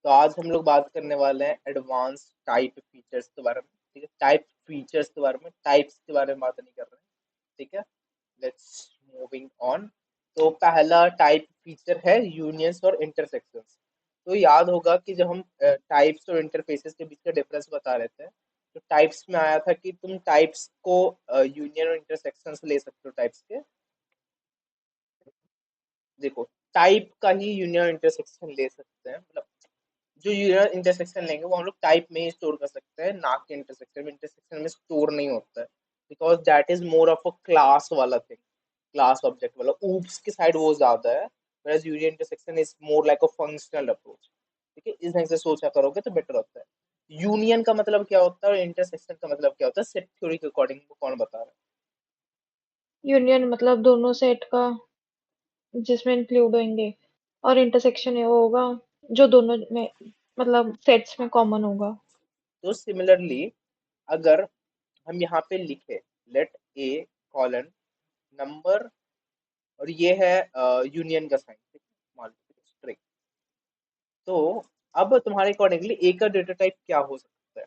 तो आज हम लोग बात करने वाले हैं एडवांस टाइप फीचर्स के बारे में। ठीक है, टाइप फीचर्स के बारे में, टाइप्स के बारे में बात नहीं कर रहे हैं। ठीक है, लेट्स मूविंग ऑन। तो पहला टाइप फीचर है यूनियंस और इंटरसेक्शंस। तो याद होगा कि जब हम टाइप्स और इंटरफेसेस के बीच का डिफरेंस बता रहे थे, तो टाइप्स में आया था कि तुम टाइप्स को यूनियन और इंटरसेक्शंस ले सकते हो टाइप्स के। देखो, टाइप का ही यूनियन इंटरसेक्शन ले सकते हैं, मतलब जो यूनियन इंटरसेक्शन लेंगे वो हम लोग टाइप में ही स्टोर कर सकते हैं, ना कि इंटरसेक्शन में। इंटरसेक्शन में स्टोर नहीं होता है, because that is more of a class वाला थिंग, क्लास ऑब्जेक्ट वाला। ऊप्स की साइड वो ज्यादा है, whereas union intersection is more like a functional approach. ठीक है, इस ढंग से सोचा करोगे तो बेटर होता है। यूनियन का मतलब क्या होता है और इंटरसेक्शन का मतलब क्या होता है, सेट थ्योरी के अकॉर्डिंग कौन बता रहा यूनियन मतलब दोनों सेट का जिसमें इंक्लूड होंगे, और इंटरसेक्शन ये वो होगा जो दोनों में मतलब सेट्स में कॉमन होगा। है? तो सिमिलरली, अगर हम यहाँ पे लिखे लेट ए कॉलन नंबर, और ये है यूनियन का साइन, ठीक है, मान लो स्ट्रिंग। तो अब तुम्हारे अकॉर्डिंगली ए का डेटा टाइप क्या हो सकता है?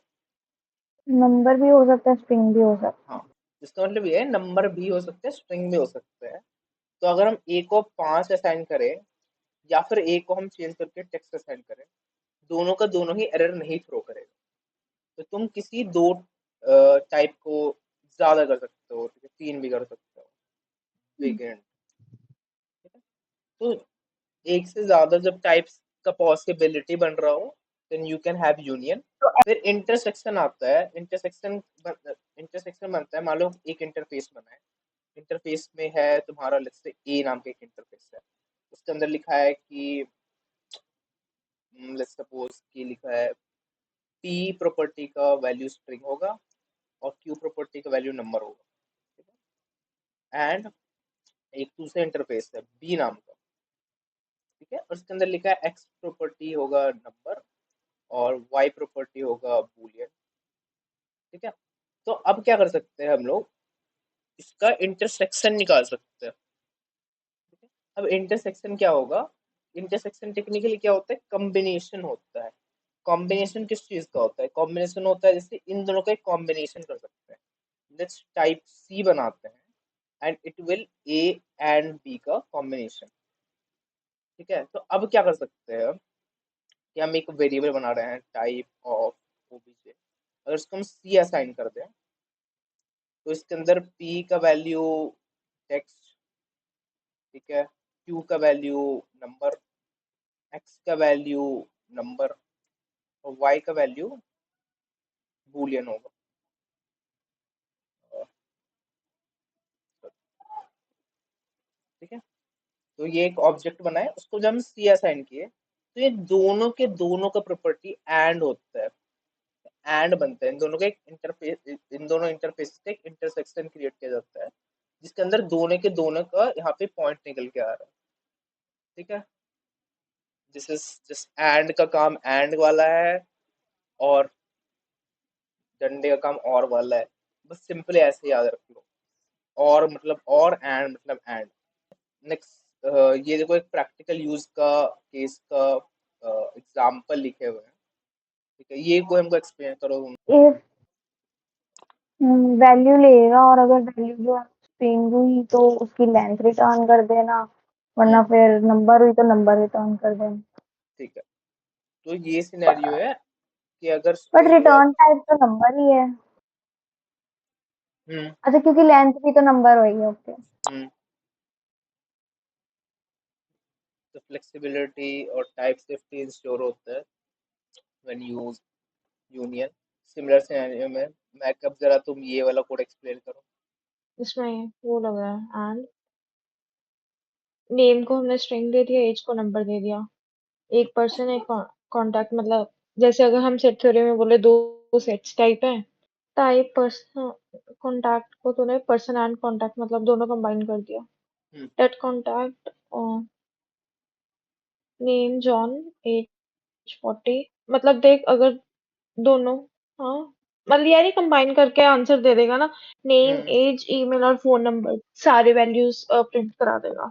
नंबर भी हो सकता है, स्ट्रिंग भी हो सकता हाँ, है। इसका मतलब ये है नंबर भी हो सकते हैं, स्ट्रिंग भी हो सकते हैं। तो अगर हम ए को 5 असाइन करें, या फिर ए को हम चेंज करके टेक्स्ट असाइन करें, दोनों का दोनों ही एरर नहीं थ्रो करेगा। तो तुम किसी दो टाइप को ज्यादा कर सकते हो, ठीक है, 3 भी कर सकते हो, बिग एंड। ठीक है, तो एक से ज्यादा जब टाइप्स का पॉसिबिलिटी बन रहा हो, then you can have union. तो फिर इंटरसेक्शन आता है। इंटरसेक्शन बनता है, मान लो एक इंटरफेस बना है। इंटरफेस में है तुम्हारा, लेट्स से ए नाम का एक इंटरफेस है। उसके अंदर लिखा है कि लेट्स सपोज कि लिखा है पी प्रॉपर्टी का वैल्यू स्ट्रिंग होगा और क्यू प्रॉपर्टी का वैल्यू नंबर होगा। ठीक है, एंड एक दूसरा इंटरफेस है बी नाम का। ठीक है, और उसके अंदर लिखा है एक्स प्रॉपर्टी होगा नंबर और वाई प्रॉपर्टी होगा बूलियन। ठीक है, तो अब क्या कर सकते हैं हम लोग, इसका इंटरसेक्शन निकाल सकते हैं। ठीक है, अब इंटरसेक्शन क्या होगा? इंटरसेक्शन टेक्निकली क्या होता है, कॉम्बिनेशन होता है। कॉम्बिनेशन किस चीज का होता है? कॉम्बिनेशन होता है जैसे इन दोनों का एक कॉम्बिनेशन कर सकते हैं। लेट्स टाइप सी बनाते हैं, and it will A and B का कॉम्बिनेशन। ठीक है, तो अब क्या कर सकते हैं कि हम एक वेरिएबल बना रहे हैं टाइप ऑफ ओबीजे। अगर इसको हम सी असाइन कर दें, तो इसके अंदर पी का वैल्यू टेक्स्ट, ठीक है, क्यू का वैल्यू नंबर, एक्स का वैल्यू नंबर, और वाई का वैल्यू बूलियन होगा। ठीक है, तो ये एक ऑब्जेक्ट बना है, उसको जब हम सी असाइन किए, तो ये दोनों के दोनों का प्रॉपर्टी एंड होता है। एंड बनता है इन दोनों का एक इंटरफेस, इन दोनों इंटरफेस का एक इंटरसेक्शन क्रिएट किया जाता है, जिसके अंदर दोनों के दोनों का यहाँ पे पॉइंट निकल के आ रहा है। ठीक है, दिस इज जस्ट एंड का काम एंड वाला है, और डंडे का काम और वाला है। बस सिंपली ऐसे याद रख लो। और मतलब और, एंड मतलब एंड। नेक्स्ट, ये देखो एक प्रैक्टिकल यूज का केस का एग्जाम्पल लिखे हुए हैं। ठीक है, ये कोई हमको एक्सप्लेन करो तुम। इफ वैल्यू लेगा और अगर वैल्यू जो है स्ट्रिंग हुई तो उसकी लेंथ रिटर्न कर देना, वरना हम्म, फिर नंबर हुई तो नंबर रिटर्न कर देना। ठीक है, तो ये सिनेरियो है कि अगर बट स्ट्रिंग है। रिटर्न टाइप तो नंबर ही है। हम्म। अच्छा, क्योंकि लेंथ भी तो नंबर होगी। ओके। हम्म, तो फ्लेक्सिबिलिटी और टाइप सेफ्टी इंश्योर होता है when use union. Similar scenario में मैं कब, जरा तुम ये वाला कोड एक्सप्लेन करो। इसमें वो लग रहा है एंड नेम को हमने स्ट्रिंग दे दिया, एज को नंबर दे दिया। एक पर्सन एक कांटेक्ट मतलब जैसे अगर हम सेट थ्योरी में बोले दो सेट्स टाइप है। टाइप पर्सन कांटेक्ट को तूने पर्सन एंड कांटेक्ट मतलब दोनों कंबाइन कर दिया। Hmm. That contact name John age 40 मतलब देख अगर दोनों, हाँ मतलब यार ये कंबाइन करके आंसर दे देगा ना। नेम हम्म। एज ईमेल और फोन नंबर सारे वैल्यूज प्रिंट करा देगा।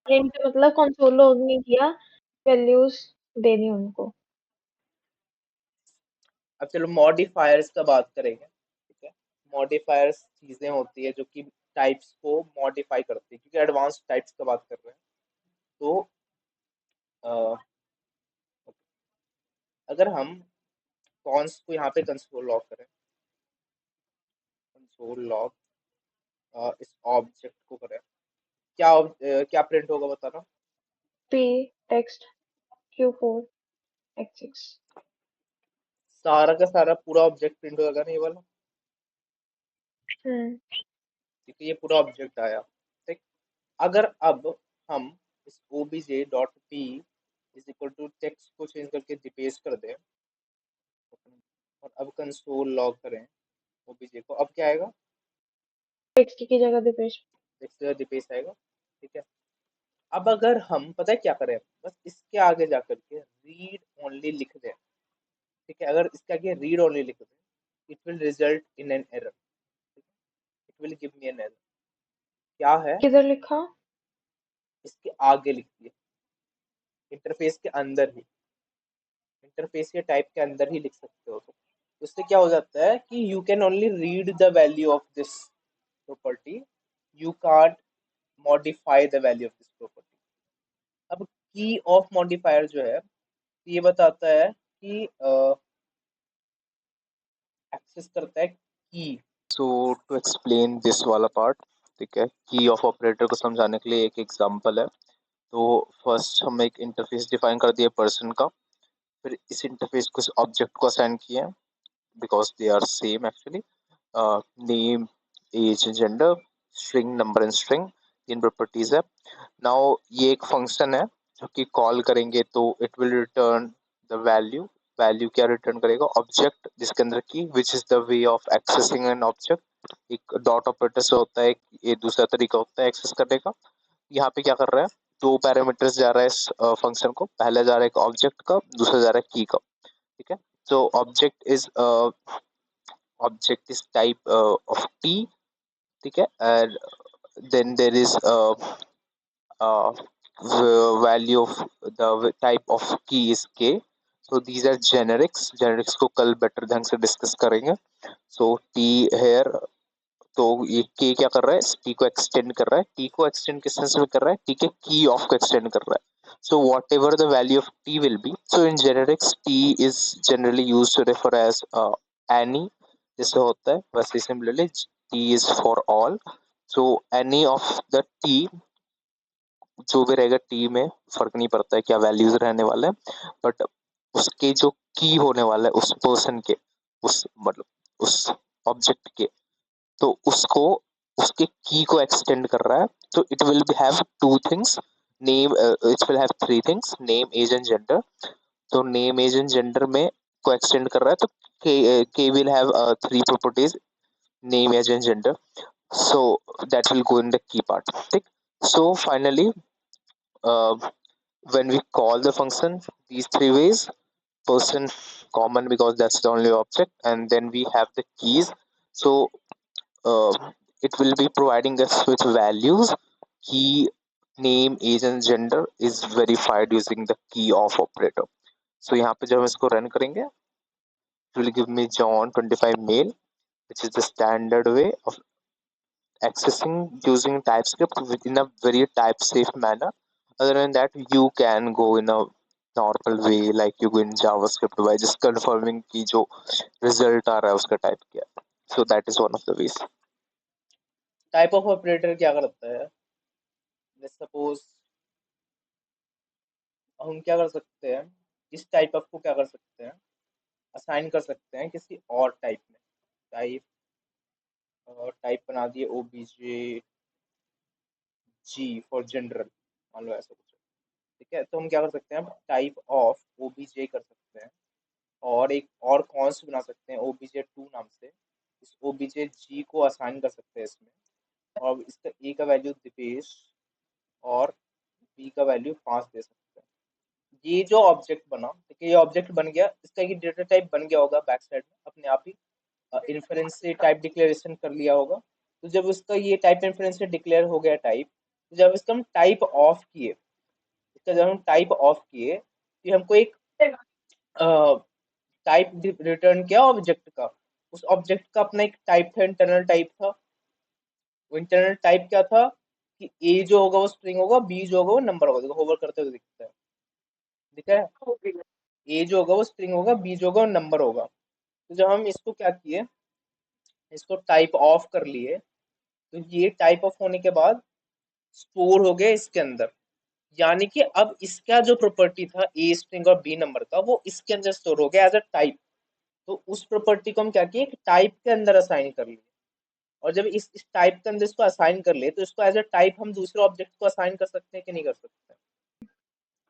प्रिंट मतलब कंसोल लॉग नहीं किया वैल्यूज देनी उनको। अब चलो मॉडिफायर्स का बात करेंगे, ठीक है। मॉडिफायर्स चीजें होती है जो कि टाइप्स को मॉडिफाई करती है, क्योंकि एडवांस टाइप्स का बात कर रहे हैं। तो अ, अगर हम कॉन्स को यहाँ पे कंसोल लॉग करें, कंसोल लॉग इस ऑब्जेक्ट को करें, क्या प्रिंट होगा बताना। p text q4 x6। सारा का सारा पूरा ऑब्जेक्ट प्रिंट होगा ना, ये वाला, हम्म ठीक है। ये पूरा ऑब्जेक्ट आया, ठीक। अगर अब हम इस obj dot p is equal to text को चेंज करके डिपेस्ट कर दें और अब कंसोल लॉग करें obj को, अब क्या आएगा, टेक्स्ट की जगह दिपेश। टेक्स्ट डिपेस्ट आएगा, ठीक है। अब अगर हम पता है क्या करें, बस इसके आगे जाकर के रीड ओनली लिख दें, ठीक है। अगर इसके आगे रीड ओनली लिख दें, it will result in an error, it will give me an error. क्या है, किधर लिखा? इसके आगे लिख दिया, इंटरफेस के अंदर ही, इंटरफेस के टाइप के अंदर ही लिख सकते हो। तो उससे क्या हो जाता है कि you can only read the value of this property, you can't modify the value of this property. अब की ऑफ मॉडिफायर जो है, ये बताता है कि एक्सेस करता है की। सो टू एक्सप्लेन दिस वाला पार्ट, ठीक है, की ऑफ ऑपरेटर को समझाने के लिए एक एग्जांपल है। तो फर्स्ट हम एक इंटरफेस डिफाइन कर दिया पर्सन का, फिर इस इंटरफेस को इस ऑब्जेक्ट को असाइन किया because they are same actually, name age gender string number and string, तीन प्रॉपर्टीज है। नाउ ये एक फंक्शन है जो कि कॉल करेंगे तो it will return the value. Value क्या रिटर्न करेगा, ऑब्जेक्ट जिसके अंदर की which is the way of accessing an object. एक डॉट ऑपरेटर से होता है, ये दूसरा तरीका होता है एक्सेस करने का। यहाँ पे क्या कर रहा है, दो पैरामीटर्स जा रहा है इस फंक्शन को, पहले जा रहा है एक ऑब्जेक्ट का, दूसरा जा रहा है की का, ठीक है। so object is uh, object is type of t, ठीक है। and then there is uh, value of the type of key is k, so these are generics। generics को कल बेटर ढंग से डिस्कस करेंगे। so t here, तो ये k क्या कर रहा है, t को एक्सटेंड कर रहा है। t को एक्सटेंड किस सेंस में कर रहा है, t के की ऑफ को एक्सटेंड कर रहा है। so whatever the value of t will be, so in generics t is generally used to refer as any, जैसे होता है वैसे similarly t is for all। so any of the t, जो भी रहेगा टी में फर्क नहीं पड़ता है क्या वैल्यूज रहने वाले हैं, बट उसके जो की होने वाला है उस पर्सन के, उस मतलब उस ऑब्जेक्ट के, तो उसको उसके की को एक्सटेंड कर रहा है। तो it will have two things, name, it will have three things, name age and gender. तो नेम एज एंड जेंडर में को एक्सटेंड कर रहा है, तो K will have three properties, name age and gender. so that will go in the key part, ठीक। so finally when we call the function these three ways, person common because that's the only object, and then we have the keys। so uh, it will be providing us with values, key, name, age and gender is verified using the key of operator। so यहाँ पे जब हम इसको run करेंगे, it will give me John 25 male, which is the standard way of accessing using TypeScript within a very type safe manner। other than that you can go in a normal way like you go in JavaScript by just confirming कि जो result आ रहा है उसका type क्या है। so that is one of the ways। Type of operator क्या करता है, सपोज हम क्या कर सकते हैं, इस टाइप ऑफ को क्या कर सकते हैं, असाइन कर सकते हैं किसी और टाइप में। टाइप टाइप बना दिए ओबीजे जी फॉर जनरल, मान लो ऐसा कुछ, ठीक है। तो हम क्या कर सकते हैं, टाइप ऑफ ओबीजे कर सकते हैं और एक और कॉन्स्ट बना सकते हैं ओबीजे टू नाम से। इस ओबीजे जी को असाइन कर सकते हैं इसमें, और इसका ए का वैल्यू दिपेश और बी का वैल्यू 5 दे सकते हैं। ये जो ऑब्जेक्ट बना, ठीक है, ये ऑब्जेक्ट बन गया, इसका ये डेटा टाइप बन गया होगा बैक साइड में अपने आप ही, इन्फ्रेंस से टाइप डिक्लेरेशन कर लिया होगा। तो जब उसका ये टाइप इन्फ्रेंस से डिक्लेयर हो गया टाइप, तो जब इसका हम टाइप ऑफ किए, इसका जब हम टाइप ऑफ किए, कि हमको एक टाइप रिटर्न किया ऑब्जेक्ट का, उस ऑब्जेक्ट का अपना एक टाइप था, इंटरनल टाइप था। वो इंटरनल टाइप क्या था कि ए जो होगा वो स्ट्रिंग होगा, बी जो होगा वो नंबर होगा। देखो होवर करते हुए दिखता है, दिख रहा है? ए जो होगा वो स्ट्रिंग होगा, बी जो होगा वो नंबर होगा। तो जब हम इसको क्या किए, इसको टाइप ऑफ कर लिए, तो ये टाइप ऑफ होने के बाद स्टोर हो गया इसके अंदर। यानी कि अब इसका जो प्रॉपर्टी था ए स्ट्रिंग और बी नंबर का, वो इसके अंदर स्टोर हो गया एज अ टाइप। तो उस प्रॉपर्टी को हम क्या किए, एक टाइप के अंदर असाइन कर लिए। और जब इस टाइप के अंदर इसको असाइन कर लिए, तो इसको एज अ टाइप हम दूसरे ऑब्जेक्ट को असाइन कर सकते हैं कि नहीं कर सकते?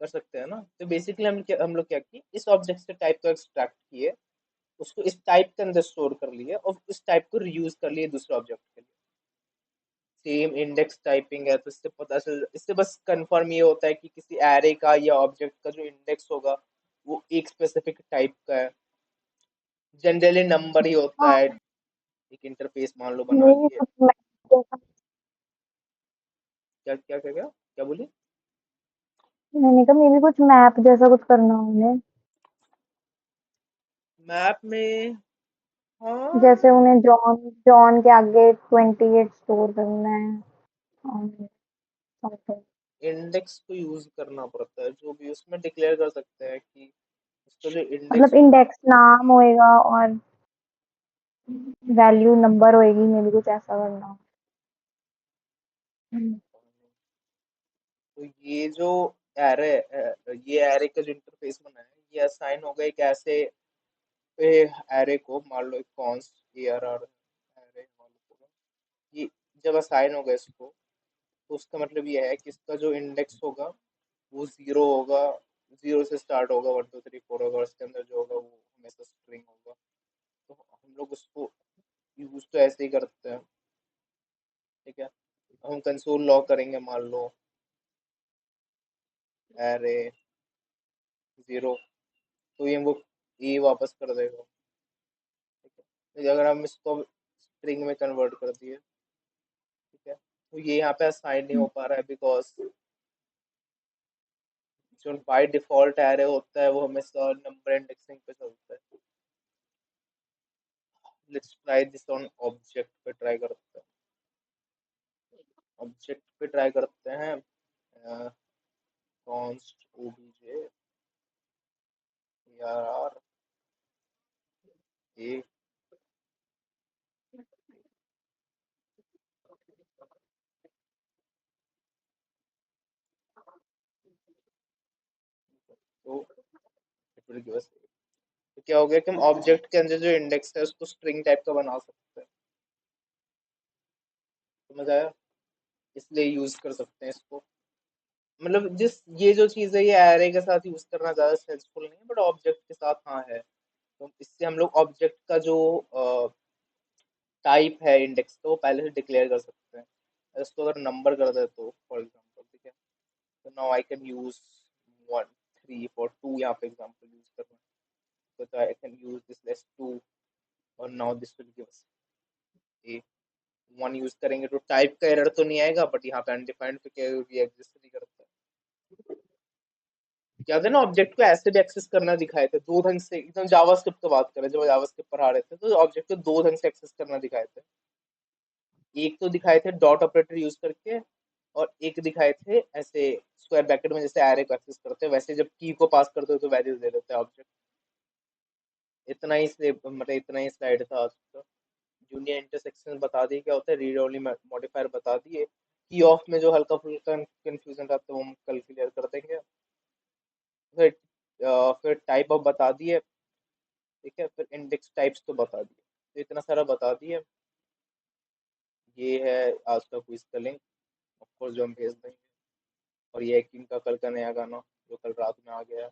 कर सकते हैं ना। तो बेसिकली हम लोग क्या किए, इस ऑब्जेक्ट से टाइप को एक्सट्रैक्ट किए, उसको इस टाइप के अंदर स्टोर कर लिए और इस टाइप को रीयूज कर लिए दूसरे ऑब्जेक्ट के लिए। सेम इंडेक्स टाइपिंग है, तो इससे पता चल, इससे बस कंफर्म ये होता है कि किसी एरे का या ऑब्जेक्ट का जो इंडेक्स होगा वो एक स्पेसिफिक टाइप का है। जनरली नंबर ही होता हाँ, है। एक इंटरफेस मान लो बना ये भी लिए। कुछ मैप जैसा। क्या क्या क्या क्या क्या बोली? मैंने कहा मे भी कुछ मैप जैसा कुछ करना है उन्हें। मैप में, जैसे हाँ, उन्हें जॉन जॉन के आगे 28 स्टोर करना है और something। इंडेक्स को यूज करना पड़ता है, जो भी उसमें डिक्लेयर कर सकते हैं कि उसका जो मतलब इंडेक्स होगा। इंडेक्स नाम होएगा और वैल्यू नंबर होएगी, मे भी कुछ ऐसा करना। हम्म। तो ये जो एरे, ये एरे का जो इंटरफेस बना है, ये असाइन होगा एक ऐसे एरे को, मान लो एक कॉन्स्ट ARR एरे मान लो। ये जब असाइन होगा इसको, तो उसका मतलब ये है कि इसका जो इंडेक्स होगा वो 0 होगा, 0 से स्टार्ट होगा, 1 2 3 4 होगा, और इसके अंदर जो होगा वो हमेशा स्ट्रिंग होगा। तो हम लोग उसको यूज तो ऐसे ही करते हैं, ठीक है। हम कंसोल लॉग करेंगे, मान लो एरे 0, तो ये वो ए वापस कर देगा, ठीक है। तो अगर हम इसको स्ट्रिंग में कन्वर्ट कर दिए, ठीक है, तो ये यहाँ पे असाइन नहीं हो पा रहा है, बिकॉज जो बाय डिफॉल्ट एरे होता है वो हमेशा नंबर इंडेक्सिंग पे चलता है। Let's try this on object पे ट्राई करते हैं। ऑब्जेक्ट पे ट्राई करते हैं, कॉन्स्ट ओबीजे ARR ए, तो इट विल गिव अस। तो क्या हो गया कि हम ऑब्जेक्ट के अंदर जो इंडेक्स है उसको स्ट्रिंग टाइप का बना सकते हैं। समझ आया? इसलिए यूज कर सकते हैं इसको। मतलब जिस ये जो चीज है ये एरे के साथ यूज करना ज्यादा सेंसफुल नहीं है, बट ऑब्जेक्ट के साथ हाँ है। तो इससे हम लोग ऑब्जेक्ट का जो टाइप है इंडेक्स का, वो पहले से डिक्लेयर कर सकते हैं। इसको अगर नंबर कर दे तो फॉर एग्जांपल, ठीक है, तो नाउ आई कैन यूज 1 3 4 2, यहाँ पे एग्जांपल यूज करना है, तो I can use this less 2, और now this will give us A. 1 use करेंगे तो टाइप का एरर तो नहीं आएगा, बट यहाँ पे अनडिफाइंड तो क्या भी एग्जिस्ट नहीं करता है। याद है ना, ऑब्जेक्ट को ऐसे भी एक्सेस करना दिखाए थे दो ढंग से, एकदम जावास्क्रिप्ट की बात करें, जब जावास्क्रिप्ट पढ़ा रहे थे तो ऑब्जेक्ट को दो ढंग से एक्सेस करना दिखाए थे। एक तो दिखाए थे डॉट ऑपरेटर यूज करके, और एक दिखाए थे ऐसे स्क्वायर ब्रैकेट में, जैसे एरे को एक्सेस करते हैं वैसे, जब की को पास करते हो तो वैल्यूज दे देते हैं ऑब्जेक्ट। मतलब इतना ही स्लाइड था आज का। जूनियर इंटरसेक्शन बता दिए क्या होता है, रीड ओनली मॉडिफायर बता दिए। की ऑफ में जो हल्का फुल्का कंफ्यूजन रहता है वो हम कल क्लियर कर देंगे। फिर फिर टाइप ऑफ बता दिए, ठीक है, फिर इंडेक्स टाइप्स तो बता दिए, तो इतना सारा बता दिए। ये है आज का क्विज का लिंक, ऑफकोर्स जो हम भेज देंगे। और ये है किम का कल का नया गाना जो कल रात में आ गया है।